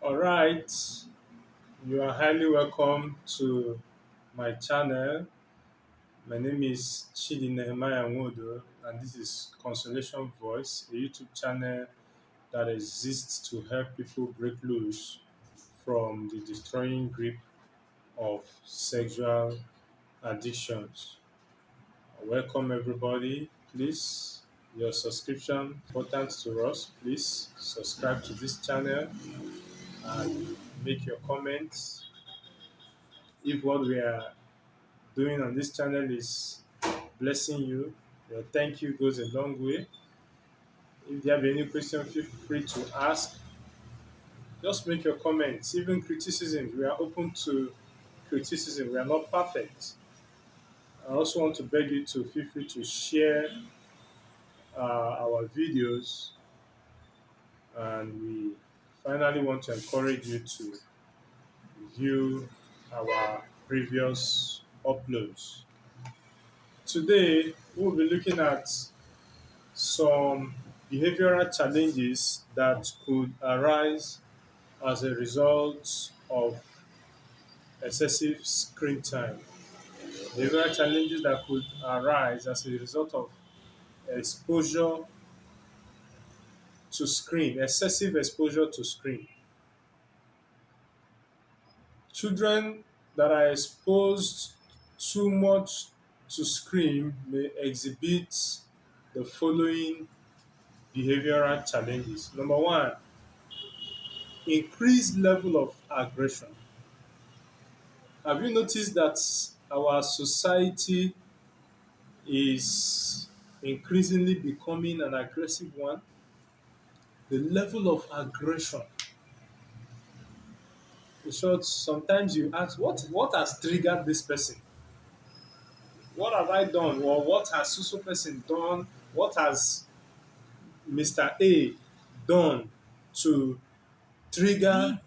All right, you are highly welcome to my channel. My name is Chidi Nehemiah Nwodo, and this is Consolation Voice, a YouTube channel that exists to help people break loose from the destroying grip of sexual addictions. Welcome, everybody. Please, your subscription important to us. Please subscribe to this channel and make your comments. If what we are doing on this channel is blessing you, your thank you goes a long way. If you have any question, feel free to ask. Just make your comments. Even criticism, we are open to criticism. We are not perfect. I also want to beg you to feel free to share our videos, and we finally want to encourage you to view our previous uploads. Today, we'll be looking at some behavioral challenges that could arise as a result of excessive screen time. Behavioral challenges that could arise as a result of exposure to screen, excessive exposure to screen. Children that are exposed too much to screen may exhibit the following behavioral challenges. Number one, increased level of aggression. Have you noticed that our society is increasingly becoming an aggressive one? The level of aggression. In short, sometimes you ask, what has triggered this person? What have I done? Or what has so person done? What has Mr. A done to trigger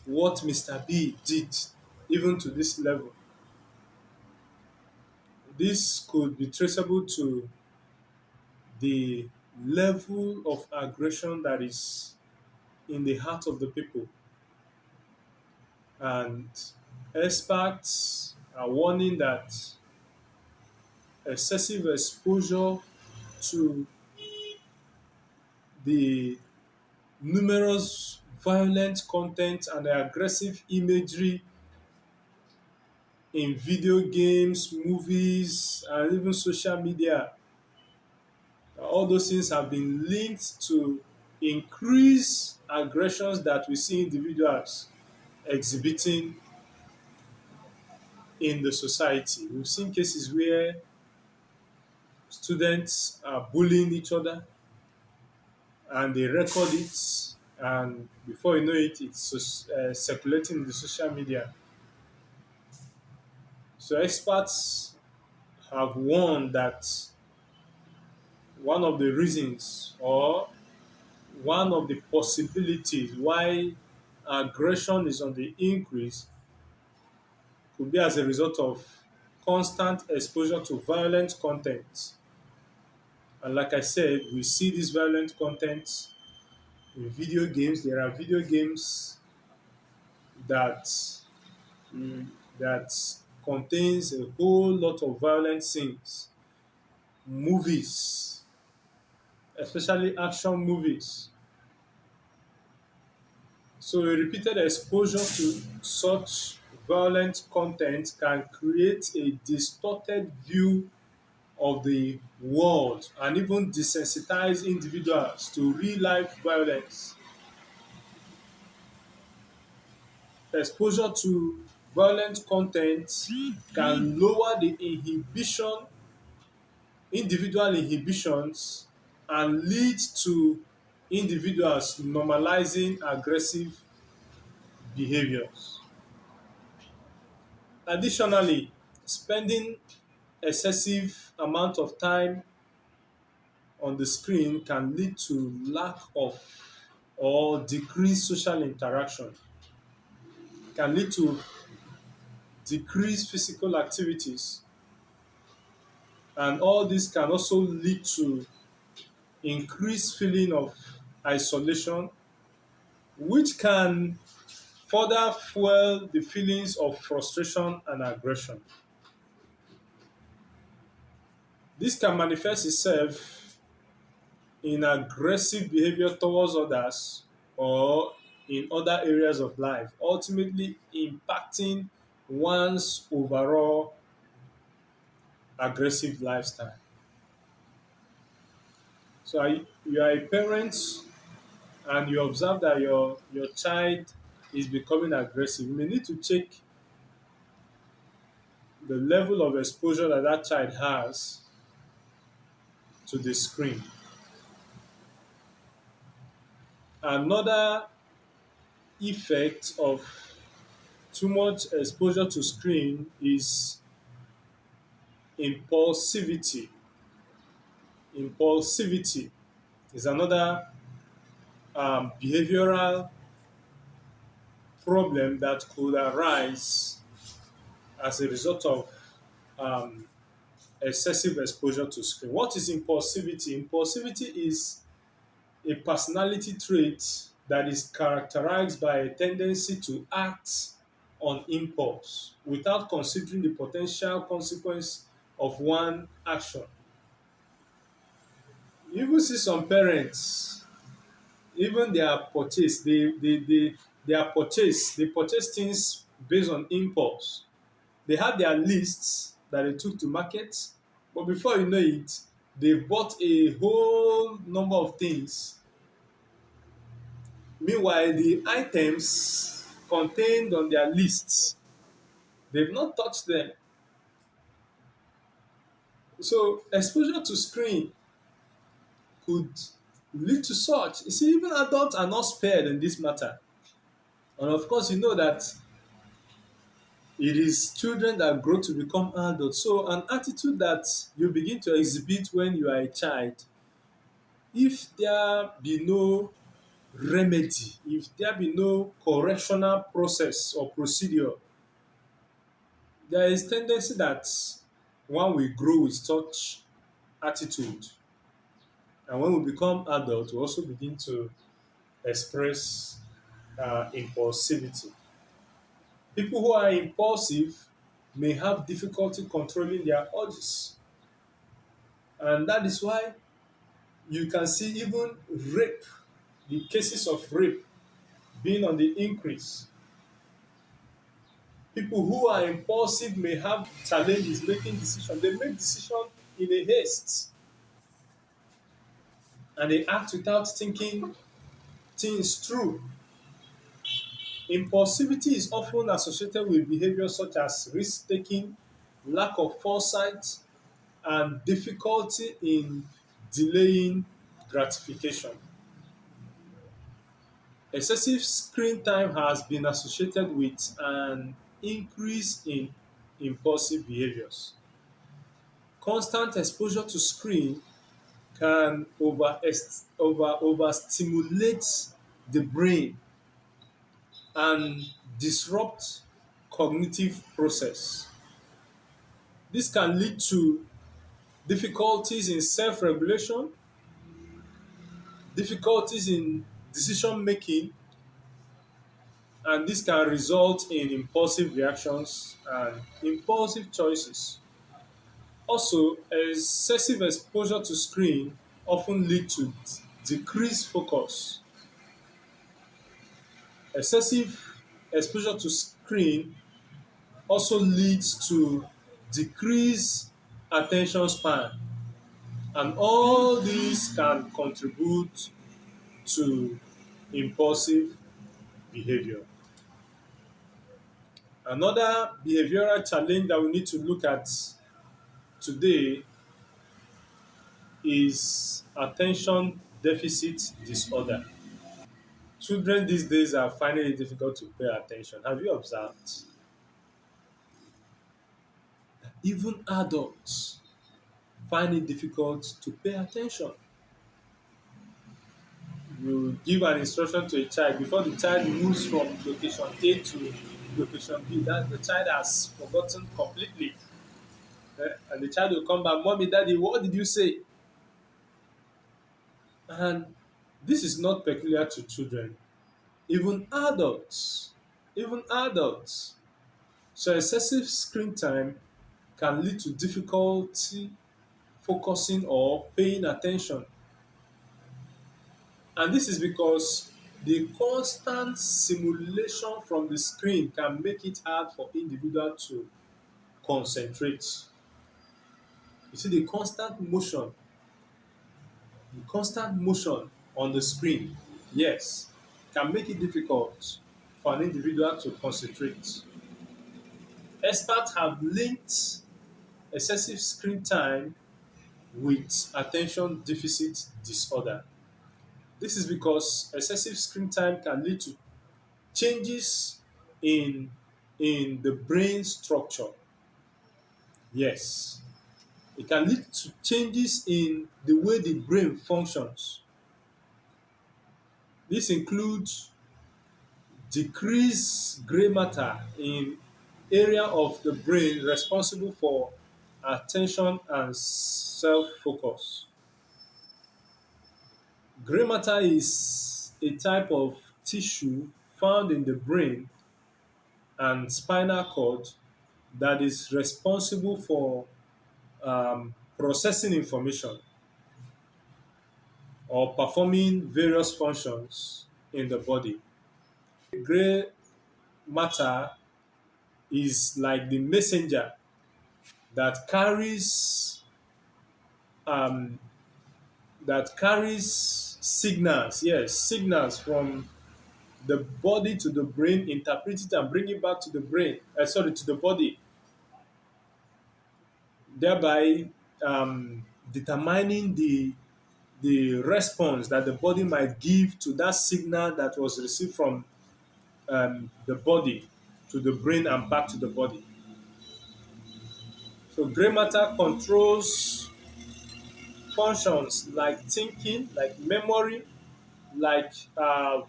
what Mr. B did, even to this level? This could be traceable to the level of aggression that is in the heart of the people. And experts are warning that excessive exposure to the numerous violent content and aggressive imagery in video games, movies, and even social media, all those things have been linked to increased aggressions that we see individuals exhibiting in the society. We've seen cases where students are bullying each other and they record it, and before you know it, it's circulating in the social media. So experts have warned that one of the reasons or one of the possibilities why aggression is on the increase could be as a result of constant exposure to violent content. And like I said, we see this violent content in video games. There are video games that that contains a whole lot of violent scenes. Movies, especially action movies. So a repeated exposure to such violent content can create a distorted view of the world and even desensitize individuals to real life violence. Exposure to violent content can lower the individual inhibitions, and lead to individuals normalizing aggressive behaviors. Additionally, spending excessive amount of time on the screen can lead to lack of or decreased social interaction, can lead to decreased physical activities, and all this can also lead to increased feeling of isolation, which can further fuel the feelings of frustration and aggression. This can manifest itself in aggressive behavior towards others or in other areas of life, ultimately impacting one's overall aggressive lifestyle. So you are a parent and you observe that your child is becoming aggressive. You may need to check the level of exposure that that child has to the screen. Another effect of too much exposure to screen is impulsivity. Impulsivity is another behavioral problem that could arise as a result of um, excessive exposure to screen. What is impulsivity? Impulsivity is a personality trait that is characterized by a tendency to act on impulse without considering the potential consequence of one action. You even see some parents, even their purchase, they purchase things based on impulse. They have their lists that they took to market, but before you know it, they bought a whole number of things. Meanwhile, the items contained on their lists, they've not touched them. So exposure to screen could lead to such. You see, even adults are not spared in this matter. And of course, you know that it is children that grow to become adults. So an attitude that you begin to exhibit when you are a child, if there be no remedy, if there be no correctional process or procedure, there is tendency that one will grow with such attitude. And when we become adults, we also begin to express impulsivity. People who are impulsive may have difficulty controlling their urges. And that is why you can see even rape, the cases of rape being on the increase. People who are impulsive may have challenges making decisions. They make decisions in a haste and they act without thinking things through. Impulsivity is often associated with behaviors such as risk taking, lack of foresight, and difficulty in delaying gratification. Excessive screen time has been associated with an increase in impulsive behaviors. Constant exposure to screen can overstimulate the brain and disrupt cognitive process. This can lead to difficulties in self-regulation, difficulties in decision making, and this can result in impulsive reactions and impulsive choices. Also, excessive exposure to screen often lead to decreased focus. Excessive exposure to screen also leads to decreased attention span, and all these can contribute to impulsive behavior. Another behavioral challenge that we need to look at today is attention deficit disorder. Children these days are finding it difficult to pay attention. Have you observed? Even adults find it difficult to pay attention. You give an instruction to a child before the child moves from location A to location B, that the child has forgotten completely. And the child will come back, Mommy, Daddy, what did you say? And this is not peculiar to children. Even adults even adults. So excessive screen time can lead to difficulty focusing or paying attention. And this is because the constant stimulation from the screen can make it hard for individual to concentrate. You see the constant motion on the screen, yes, can make it difficult for an individual to concentrate. Experts have linked excessive screen time with attention deficit disorder. This is because excessive screen time can lead to changes in the brain structure. Yes, it can lead to changes in the way the brain functions. This includes decreased gray matter in area of the brain responsible for attention and self-focus. Gray matter is a type of tissue found in the brain and spinal cord that is responsible for processing information or performing various functions in the body. Gray matter is like the messenger that um, carries signals, yes, signals from the body to the brain, interpret it and bring it back to the brain, to the body, thereby determining the response that the body might give to that signal that was received from the body to the brain and back to the body. So gray matter controls functions like thinking, like memory, like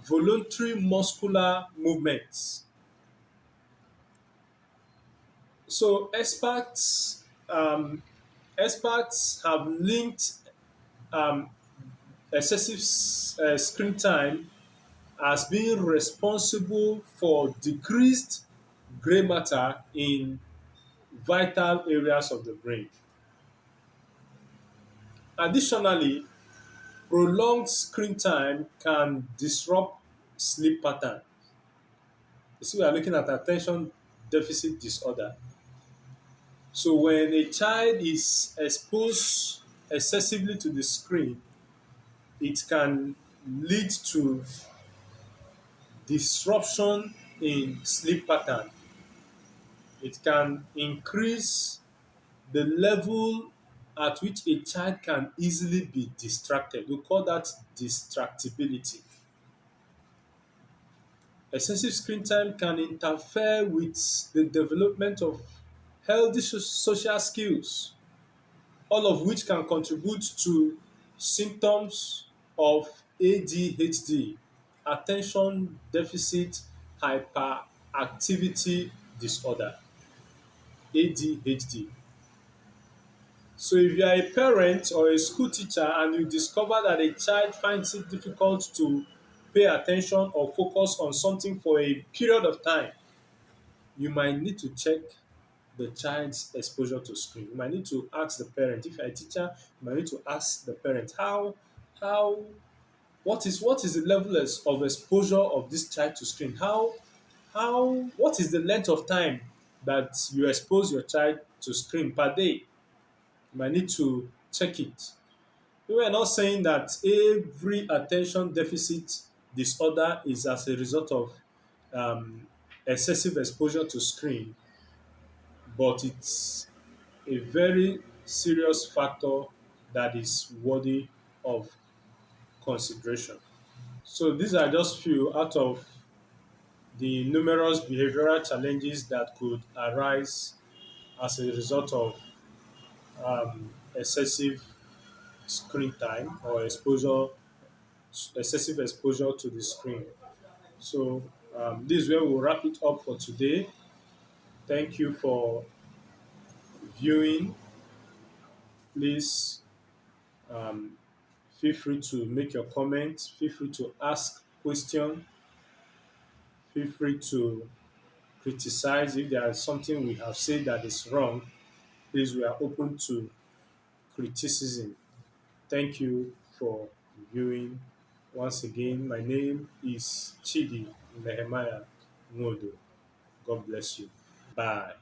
voluntary muscular movements. So experts have linked um, excessive screen time as being responsible for decreased gray matter in vital areas of the brain. Additionally, prolonged screen time can disrupt sleep pattern. You see, we are looking at attention deficit disorder. So when a child is exposed excessively to the screen, it can lead to disruption in sleep pattern. It can increase the level at which a child can easily be distracted. We call that distractibility. Excessive screen time can interfere with the development of healthy social skills, all of which can contribute to symptoms of ADHD, attention deficit hyperactivity disorder, ADHD. So if you are a parent or a school teacher and you discover that a child finds it difficult to pay attention or focus on something for a period of time, you might need to check the child's exposure to screen. You might need to ask the parent. If you're a teacher, you might need to ask the parent how what is the level of exposure of this child to screen? How what is the length of time that you expose your child to screen per day? You might need to check it. We are not saying that every attention deficit disorder is as a result of um, excessive exposure to screen, but it's a very serious factor that is worthy of consideration. So these are just few out of the numerous behavioral challenges that could arise as a result of excessive screen time or excessive exposure to the screen. So this is where we'll wrap it up for today. Thank you for viewing. Please um, feel free to make your comments. Feel free to ask questions. Feel free to criticize. If there is something we have said that is wrong, please, we are open to criticism. Thank you for viewing. Once again, my name is Chidi Nehemiah Ngodo. God bless you. Bye.